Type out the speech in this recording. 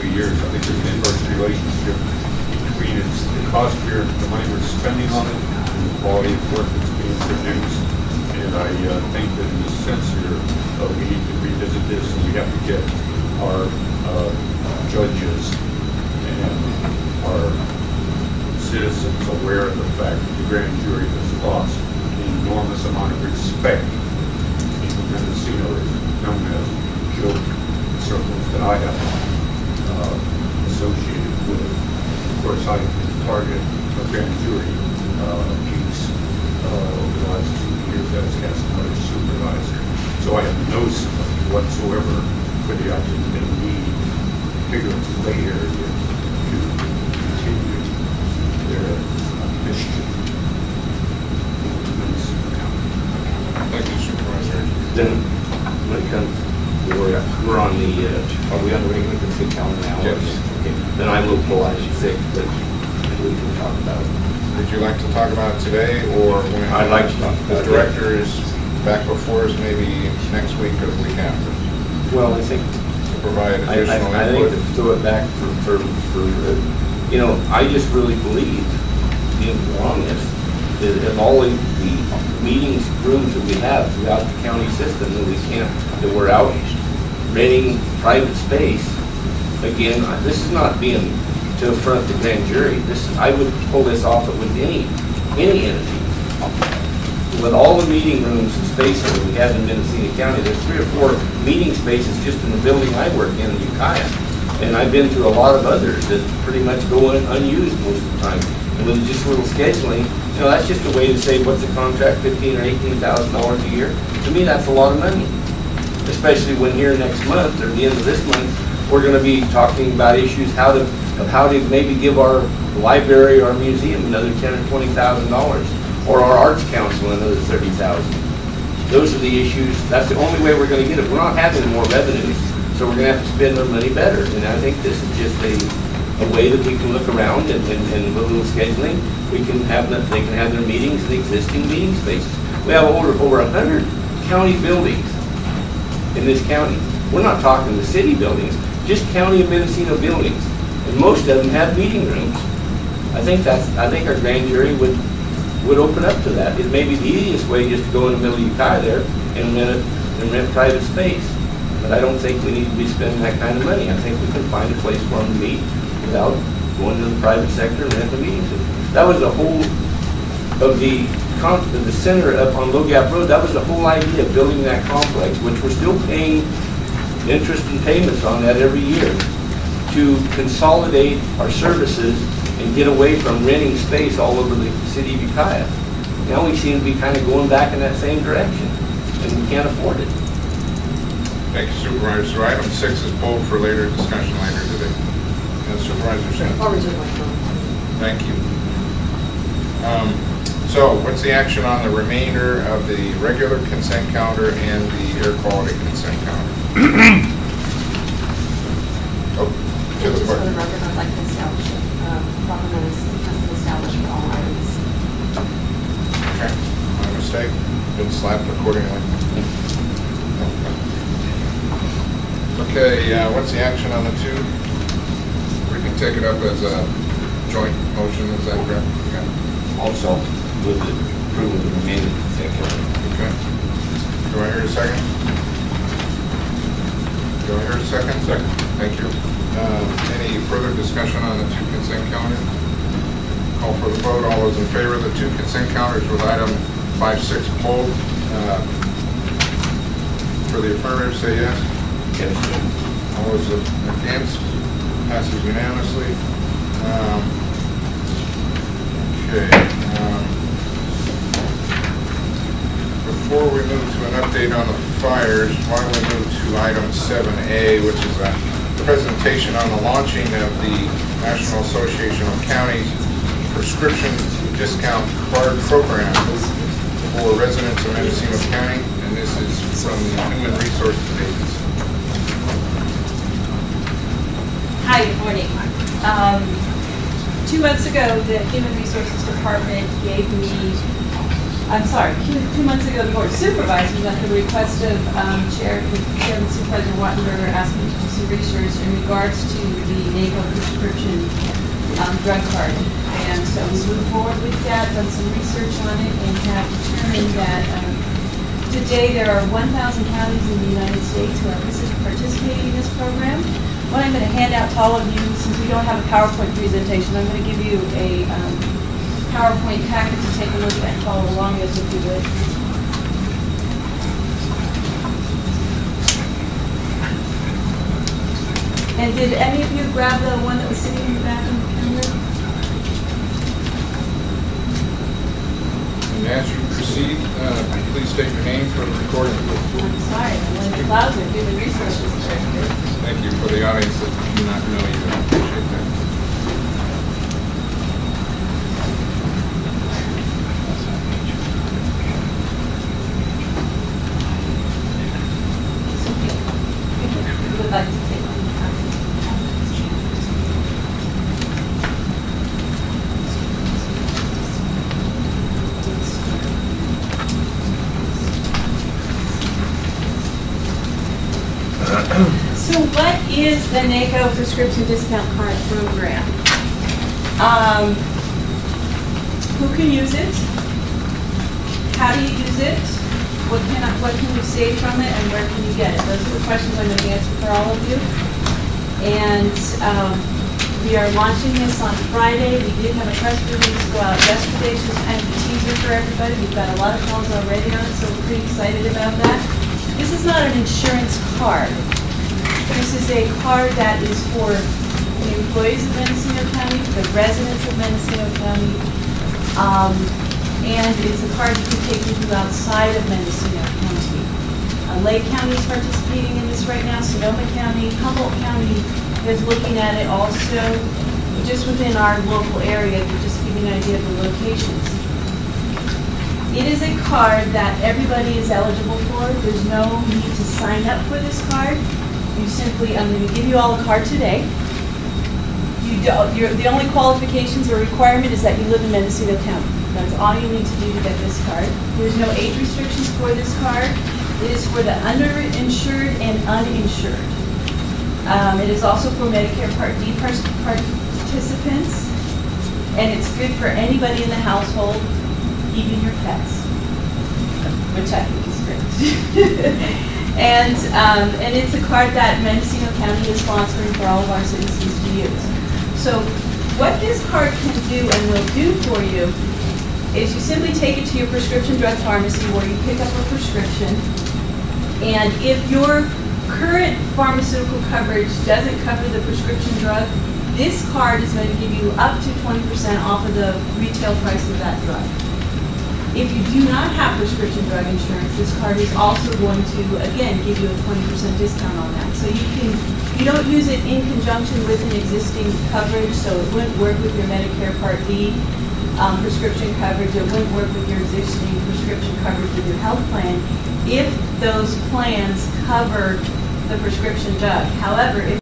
3 years, I think there's an inverse relationship between the cost here, the money we're spending on it, and the quality of work that's being produced. And I think that in the sense here, we need to revisit this, and we have to get our judges and our citizens aware of the fact that the grand jury has lost an enormous amount of respect in the Mendocino, known as guilt circles that I have associated with. Of course, I target a grand jury piece over the last 2 years as another supervisor. So I have no sympathy whatsoever for the idea that they need bigger play area to continue their mission in Mendocino County. Thank you, Supervisor. Then, when it comes, we're on the, are we on the regular consent calendar now? Yes. Okay. Then I will pull item 6, but we can talk about it. Would you like to talk about it today, or when I'd like to talk about the director is back before us, maybe next week or the week after? Well, I think to provide additional I think to throw it back for you know, I just really believe in wrongness in all of the meetings rooms that we have throughout the county system that we can't, that we're out renting private space. Again, this is not being to affront the grand jury. I would pull this off with any entity. With all the meeting rooms and spaces that we have in Mendocino County, there's 3 or 4 meeting spaces just in the building I work in Ukiah. And I've been to a lot of others that pretty much go unused most of the time. And with just a little scheduling, you know, that's just a way to say, what's the contract, $15,000 or $18,000 a year? To me, that's a lot of money. Especially when here next month, or the end of this month, we're going to be talking about issues of how to maybe give our library or our museum another $10,000 or $20,000, or our arts council another $30,000. Those are the issues. That's the only way we're going to get it. We're not having more revenues, so we're going to have to spend our money better. And I think this is just a way that we can look around and with a little scheduling, we can have them. They can have their meetings in existing meeting spaces. We have over 100 county buildings in this county. We're not talking the city buildings, just county and Mendocino buildings, and most of them have meeting rooms. I think our grand jury would open up to that. It may be the easiest way just to go in the middle of Ukiah there and rent private space. But I don't think we need to be spending that kind of money. I think we can find a place for them to meet without going to the private sector and rent the meetings. That was the whole of the center up on Low Gap Road. That was the whole idea of building that complex, which we're still paying interest and payments on that every year, to consolidate our services and get away from renting space all over the city of Ukiah. Now we seem to be kind of going back in that same direction, and we can't afford it. Thank you, Supervisor. So item 6 is pulled for later discussion later today. And Supervisor Smith. I'll reserve my time. Thank you. So what's the action on the remainder of the regular consent calendar and the air quality consent calendar? To the For clerk. the record, I'd like to establish proper notice has been established for all items. Okay, my mistake. Been slapped accordingly. Okay, what's the action on the 2? We can take it up as a joint motion, is that correct? Okay. Also, with the approval of the remaining consent calendar. Okay. Do I hear a second? Do I hear a second? Second. Thank you. Any further discussion on the 2 consent calendar? Call for the vote. All those in favor of the 2 consent calendars with item 5-6 pulled. For the affirmative, say yes. Yes. All those against, passes unanimously. Okay. Before we move to an update on the fires, why don't we move to item 7A, which is a presentation on the launching of the National Association of Counties Prescription Discount Card Program for residents of Mendocino County, and this is from the Human Resources Agency. Hi, good morning. 2 months ago, the Human Resources Department gave me I'm sorry, 2 months ago, the Board of Supervisors, at the request of Chairman Supervisor Wattenberger, asked me to do some research in regards to the NACO prescription drug card. And so we moved forward with that, done some research on it, and have determined that today there are 1,000 counties in the United States who are participating in this program. What I'm going to hand out to all of you, since we don't have a PowerPoint presentation, I'm going to give you a PowerPoint packet to take a look at and follow along with, if you would. And did any of you grab the one that was sitting in the back of the camera? And as you proceed, please state your name for the recording. I'm sorry, I'm Linda Klauser, Human Resources Director. Thank you for the audience that do not know you. I appreciate that. Would like to take one. So what is the NACO prescription discount card program? Who can use it? How do you use it? What can you save from it, and where can you get it? Those are the questions I'm going to answer for all of you. And we are launching this on Friday. We did have a press release go out yesterday, just kind of a teaser for everybody. We've got a lot of calls already on it, so we're pretty excited about that. This is not an insurance card. This is a card that is for the employees of Mendocino County, the residents of Mendocino County, and it's a card you can take with you outside of Mendocino County. Lake County is participating in this right now, Sonoma County, Humboldt County is looking at it also, just within our local area, to just give you an idea of the locations. It is a card that everybody is eligible for. There's no need to sign up for this card. You simply, I'm going to give you all a card today. The only qualifications or requirement is that you live in Mendocino County. That's all you need to do to get this card. There's no age restrictions for this card. It is for the underinsured and uninsured. It is also for Medicare Part D participants, and it's good for anybody in the household, even your pets, which I think is great. And it's a card that Mendocino County is sponsoring for all of our citizens to use. So what this card can do and will do for you is you simply take it to your prescription drug pharmacy where you pick up a prescription, and if your current pharmaceutical coverage doesn't cover the prescription drug, this card is going to give you up to 20% off of the retail price of that drug. If you do not have prescription drug insurance, this card is also going to, again, give you a 20% discount on that. So you don't use it in conjunction with an existing coverage, so it wouldn't work with your Medicare Part D prescription coverage. It wouldn't work with your existing prescription coverage with your health plan if those plans cover the prescription drug. However, if